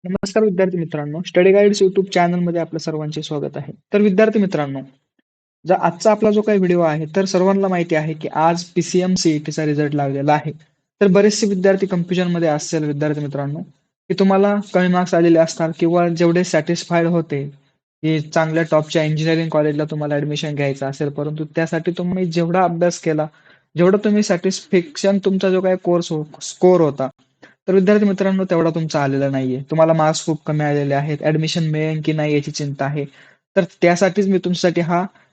नमस्कार विद्यार्थी मित्रांनो, स्टडी गाईड्स यूट्यूब चॅनलमध्ये आपल्या सर्वांचे स्वागत आहे. तर विद्यार्थी मित्रांनो, आजचा आपला जो काही व्हिडिओ आहे, तर सर्वांना माहिती आहे की आज PCM CETचा रिझल्ट लागलेला आहे. तर बरेचसे विद्यार्थी कन्फ्युजनमध्ये असेल विद्यार्थी मित्रांनो, की तुम्हाला कमी मार्क्स आलेले असतात किंवा जेवढे सॅटिस्फाईड होते, की चांगल्या टॉपच्या इंजिनिअरिंग कॉलेजला तुम्हाला ॲडमिशन घ्यायचं असेल, परंतु त्यासाठी तुम्ही जेवढा अभ्यास केला, जेवढं तुम्ही सॅटिस्फॅक्शन तुमचा जो काही स्कोर होता, तर विद्यार्थी मित्रांनो तेवढा तुमचा आलेला नाहीये. तुम्हाला मार्क्स खूप कमी आलेले आहेत. ॲडमिशन मिळेल की नाही याची चिंता आहे. तर त्यासाठीच मी तुमच्यासाठी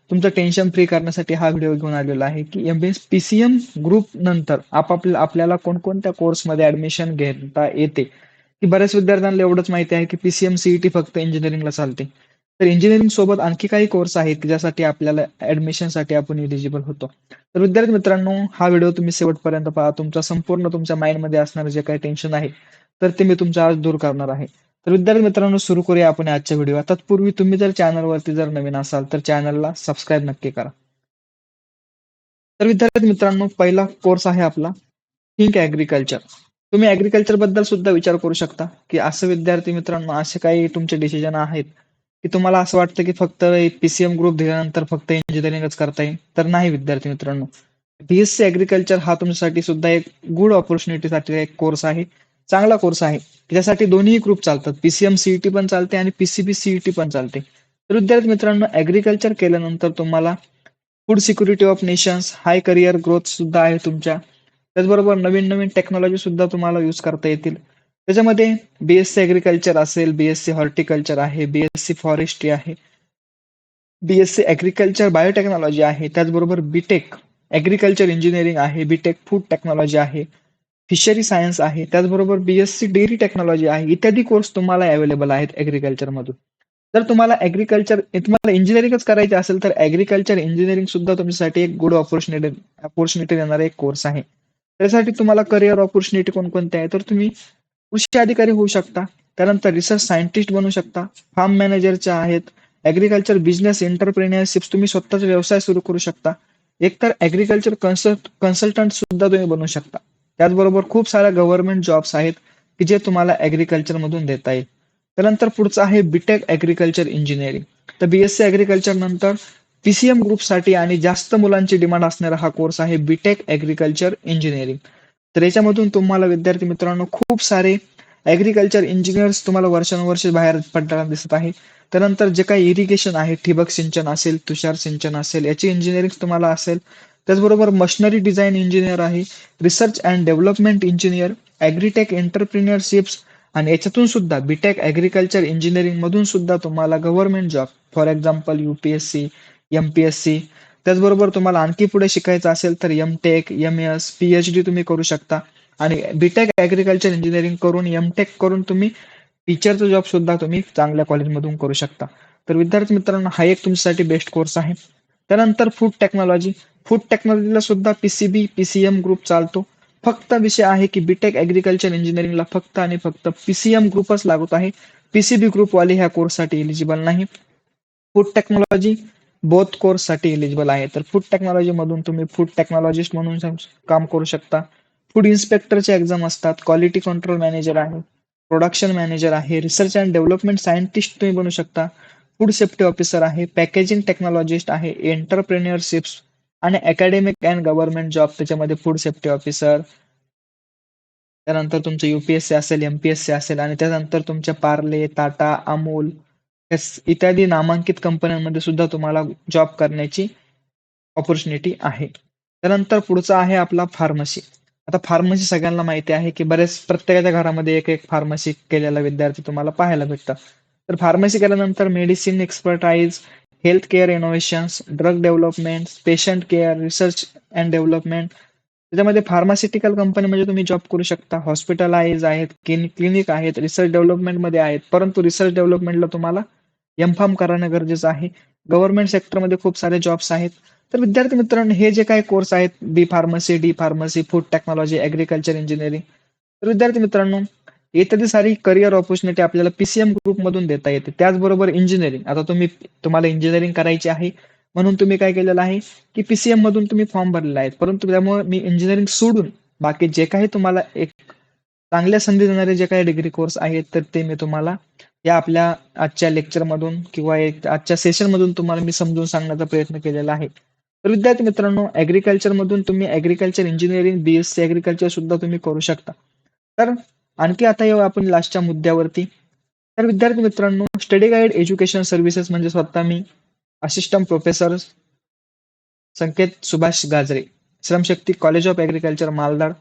तुमचं टेन्शन फ्री करण्यासाठी हा व्हिडिओ घेऊन आलेला आहे, की PCM ग्रुप नंतर आपल्याला कोणकोणत्या कोर्समध्ये ॲडमिशन घेता येते. की बऱ्याच विद्यार्थ्यांना एवढंच माहिती आहे, की PCM CET फक्त इंजिनिअरिंगला चालते. तर इंजिनिअरिंग सोबत आणखी काही कोर्स आहेत, की ज्यासाठी आपल्याला ॲडमिशनसाठी आपण एलिजिबल होतो. तर विद्यार्थी मित्रांनो, हा व्हिडिओ तुम्ही शेवटपर्यंत पहा. तुमच्या माइंडमध्ये असणारं जे काही टेन्शन आहे, तर ते मी तुमच्या आज दूर करणार आहे. तर विद्यार्थी मित्रांनो, सुरू करूया आपण आजच्या व्हिडिओ. तत्पूर्वी तुम्ही जर चॅनलवरती जर नवीन असाल, तर चॅनलला सबस्क्राईब नक्की करा. तर विद्यार्थी मित्रांनो, पहिला कोर्स आहे आपला थिंक ॲग्रीकल्चर. तुम्ही ॲग्रीकल्चर बद्दल सुद्धा विचार करू शकता, की असं विद्यार्थी मित्रांनो, असे काही तुमचे डिसिजन आहेत, की तुम्हाला असं वाटतं, की फक्त PCM ग्रुप दिल्यानंतर फक्त इंजिनिअरिंगच करता येईल. तर नाही विद्यार्थी मित्रांनो. BSc ॲग्रीकल्चर हा तुमच्यासाठी सुद्धा एक गुड अपॉर्च्युनिटीसाठी एक कोर्स आहे. चांगला कोर्स आहे. त्यासाठी दोन्ही ग्रुप चालतात. PCM CET पण चालते आणि PCB CET पण चालते. तर विद्यार्थी मित्रांनो, ॲग्रीकल्चर केल्यानंतर तुम्हाला food security of nations, high career growth सुद्धा आहे तुमच्या. त्याचबरोबर नवीन-नवीन टेक्नॉलॉजी सुद्धा तुम्हाला यूज करता येतील. त्याच्यामध्ये BSc ॲग्रीकल्चर असेल, BSc हॉर्टिकल्चर आहे, BSc फॉरेस्ट्री आहे, BSc ॲग्रीकल्चर बायोटेक्नॉलॉजी आहे. त्याचबरोबर BTech ॲग्रीकल्चर इंजिनिअरिंग आहे, BTech फूड टेक्नॉलॉजी आहे, फिशरी सायन्स आहे. त्याचबरोबर BSc डेअरी टेक्नॉलॉजी आहे. इत्यादी कोर्स तुम्हाला अवेलेबल आहेत ॲग्रीकल्चरमधून. जर तुम्हाला इंजिनिअरिंगच करायची असेल, तर ॲग्रीकल्चर इंजिनिअरिंग सुद्धा तुमच्यासाठी एक गुड अपॉर्च्युनिटी देणारा एक कोर्स आहे. त्यासाठी तुम्हाला करिअर अपॉर्च्युनिटी कोणकोणत्या आहेत, तर तुम्ही कृषी अधिकारी होऊ शकता. त्यानंतर रिसर्च सायंटिस्ट बनू शकता. फार्म मॅनेजरच्या आहेत. ॲग्रीकल्चर बिझनेस एंटरप्रेन्योरशिप तुम्ही स्वतःचा व्यवसाय सुरू करू शकता. एकतर ॲग्रीकल्चर कन्सल्टंट सुद्धा तुम्ही बनू शकता. त्याचबरोबर खूप साऱ्या गव्हर्नमेंट जॉब्स आहेत, की जे तुम्हाला ॲग्रीकल्चरमधून देता येईल. त्यानंतर पुढचं आहे BTech ॲग्रीकल्चर इंजिनिअरिंग. तर BSc ॲग्रीकल्चर नंतर PCM ग्रुपसाठी आणि जास्त मुलांची डिमांड असणारा हा कोर्स आहे BTech ॲग्रीकल्चर इंजिनिअरिंग. तर याच्यामधून तुम्हाला विद्यार्थी मित्रांनो खूप सारे ॲग्रीकल्चर इंजिनियर्स तुम्हाला वर्षानुवर्षे बाहेर पडताना दिसत आहे. त्यानंतर जे काही इरिगेशन आहे, ठिबक सिंचन असेल, तुषार सिंचन असेल, याची इंजिनिअरिंग तुम्हाला असेल. त्याचबरोबर मशिनरी डिझाइन इंजिनियर आहे, research and development engineer, agritech entrepreneurships आणि याच्यातून सुद्धा BTech ॲग्रीकल्चर इंजिनिअरिंग मधून सुद्धा तुम्हाला government job for example UPSC, MPSC. त्याचबरोबर तुम्हाला आणखी पुढे शिकायचं असेल तर M.Tech, MS, PhD तुम्ही करू शकता आणि BTech ॲग्रीकल्चर इंजिनिअरिंग करून M.Tech करून तुम्ही टीचरचा जॉब सुद्धा तुम्ही चांगल्या कॉलेजमधून करू शकता. तर विद्यार्थी मित्रांनो, हा एक तुमच्यासाठी बेस्ट कोर्स आहे. त्यानंतर फूड टेक्नॉलॉजी. फूड टेक्नॉलॉजीला सुद्धा PCB, PCM ग्रुप चालतो. फक्त विषय आहे की BTech ॲग्रीकल्चर इंजिनिअरिंगला फक्त आणि फक्त PCM ग्रुपच लागत आहे. PCB ग्रुपवाले ह्या कोर्ससाठी एलिजिबल नाही. फूड टेक्नॉलॉजी बोथ कोर्ससाठी एलिजिबल आहे. तर फूड टेक्नॉलॉजी मधून तुम्ही फूड टेक्नॉलॉजिस्ट म्हणून काम करू शकता. फूड इन्स्पेक्टरचे एक्झाम असतात. क्वालिटी कंट्रोल मॅनेजर आहे, प्रोडक्शन मॅनेजर आहे, रिसर्च अँड डेव्हलपमेंट सायंटिस्ट तुम्ही बनू शकता. फूड सेफ्टी ऑफिसर आहे, पॅकेजिंग टेक्नॉलॉजिस्ट आहे, एंटरप्रेन्युअरशिप्स आणि अकॅडमिक अँड गव्हर्नमेंट जॉब त्याच्यामध्ये फूड सेफ्टी ऑफिसर. त्यानंतर तुमचं UPSC असेल, MPSC असेल आणि त्यानंतर तुमच्या पार्ले, टाटा, अमूल इत्यादी नामांकित कंपन्यांमध्ये सुद्धा तुम्हाला जॉब करण्याची अपॉर्च्युनिटी आहे. त्यानंतर पुढचा आहे आपला फार्मसी. आता फार्मसी सगळ्यांना माहिती आहे, की प्रत्येकाच्या घरामध्ये एक फार्मसी केलेला विद्यार्थी तुम्हाला पाहायला भेटतं. तर फार्मसी केल्यानंतर medicine expertise, health care innovations, drug development, patient care, research and development. त्याच्यामध्ये फार्मास्युटिकल कंपनीमध्ये तुम्ही जॉब करू शकता. हॉस्पिटलाइज आहेत, क्लिनिक आहेत, रिसर्च डेव्हलपमेंटमध्ये आहेत. परंतु रिसर्च डेव्हलपमेंटला तुम्हाला M.Pharm करणं गरजेचं आहे. गव्हर्नमेंट सेक्टरमध्ये खूप सारे जॉब्स आहेत. तर विद्यार्थी मित्रांनो, हे जे काही कोर्स आहेत B pharmacy, D pharmacy, food technology, agriculture engineering. तर विद्यार्थी मित्रांनो, इत्यादी सारी करिअर अपॉर्च्युनिटी आपल्याला PCM ग्रुपमधून देता येते. त्याचबरोबर इंजिनिअरिंग. आता तुम्हाला इंजिनिअरिंग करायची आहे म्हणून तुम्ही काय केलेलं आहे, की PCM मधून तुम्ही फॉर्म भरलेला आहे. परंतु त्यामुळे मी इंजिनिअरिंग सोडून बाकी जे काही तुम्हाला एक चांगल्या संधी देणारे जे काही डिग्री कोर्स आहेत तर ते मी तुम्हाला या आपल्या आजच्या लेक्चरमधून किंवा एक आजच्या सेशनमधून तुम्हाला मी समजून सांगण्याचा प्रयत्न केलेला आहे. तर विद्यार्थी मित्रांनो, ॲग्रीकल्चरमधून तुम्ही ॲग्रीकल्चर इंजिनिअरिंग, BSc ॲग्रीकल्चर सुद्धा तुम्ही करू शकता. तर आणखी आता येऊ आपण लास्टच्या मुद्द्यावरती. तर विद्यार्थी मित्रांनो, स्टडी गाईड एज्युकेशन सर्व्हिसेस म्हणजे स्वतः मी assistant professor Sanket Subhash Gajare, Shramshakti College of Agriculture Maldad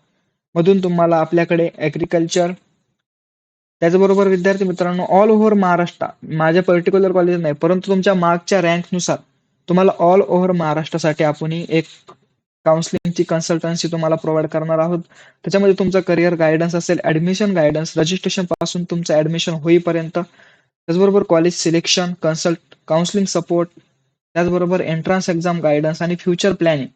मधून तुम्हाला आपल्याकडे ॲग्रीकल्चर त्याचबरोबर विद्यार्थी मित्रांनो ऑल ओव्हर महाराष्ट्र माझ्या पर्टिक्युलर कॉलेज नाही, परंतु तुमच्या मार्कच्या रँकनुसार तुम्हाला ऑल ओव्हर महाराष्ट्रासाठी आपण एक काउन्सिलिंगची कन्सल्टन्सी तुम्हाला प्रोव्हाइड करणार आहोत. त्याच्यामध्ये तुमचं करिअर गायडन्स असेल, ॲडमिशन गायडन्स, रजिस्ट्रेशन पासून तुमचं ॲडमिशन होईपर्यंत, त्याचबरोबर कॉलेज सिलेक्शन, काउन्सिलिंग सपोर्ट, त्याचबरोबर एंट्रन्स एक्झाम गायडन्स आणि फ्युचर प्लॅनिंग.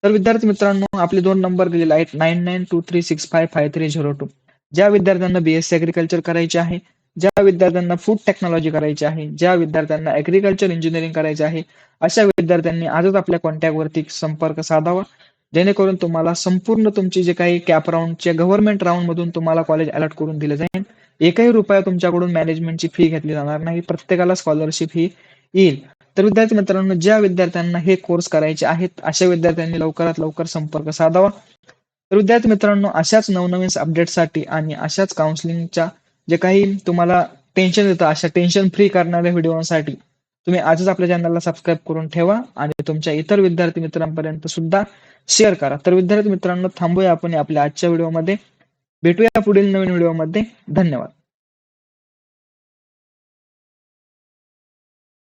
तर विद्यार्थी मित्रांनो, आपले 2 नंबर दिलेले आहेत 9923655302. ज्या विद्यार्थ्यांना BSc ॲग्रीकल्चर करायचे आहे, ज्या विद्यार्थ्यांना फूड टेक्नॉलॉजी करायची आहे, ज्या विद्यार्थ्यांना ॲग्रीकल्चर इंजिनिअरिंग करायचे आहे, अशा विद्यार्थ्यांनी आजच आपल्या कॉन्टॅक्टवरती संपर्क साधावा. जेणेकरून तुम्हाला संपूर्ण तुमची जे काही कॅप राउंडचे गव्हर्नमेंट राउंडमधून तुम्हाला कॉलेज अलॉट करून दिले जाईल. एकही रुपया तुमच्याकडून मॅनेजमेंटची फी घेतली जाणार नाही. प्रत्येकाला स्कॉलरशिप ही येईल. तर विद्यार्थी मित्रांनो, ज्या विद्यार्थ्यांना हे कोर्स करायचे आहेत, अशा विद्यार्थ्यांनी लवकरात लवकर संपर्क साधावा. तर विद्यार्थी मित्रांनो, अशाच नवनवीन अपडेटसाठी आणि अशाच काउन्सिलिंगच्या जे काही तुम्हाला टेन्शन येतं, अशा टेन्शन फ्री करणाऱ्या व्हिडिओसाठी तुम्ही आजच आपल्या चॅनलला सबस्क्राईब करून ठेवा आणि तुमच्या इतर विद्यार्थी मित्रांपर्यंत सुद्धा शेअर करा. तर विद्यार्थी मित्रांनो, थांबूया आपण आपल्या आजच्या व्हिडिओमध्ये. भेटूया पुढील नवीन व्हिडिओमध्ये. धन्यवाद.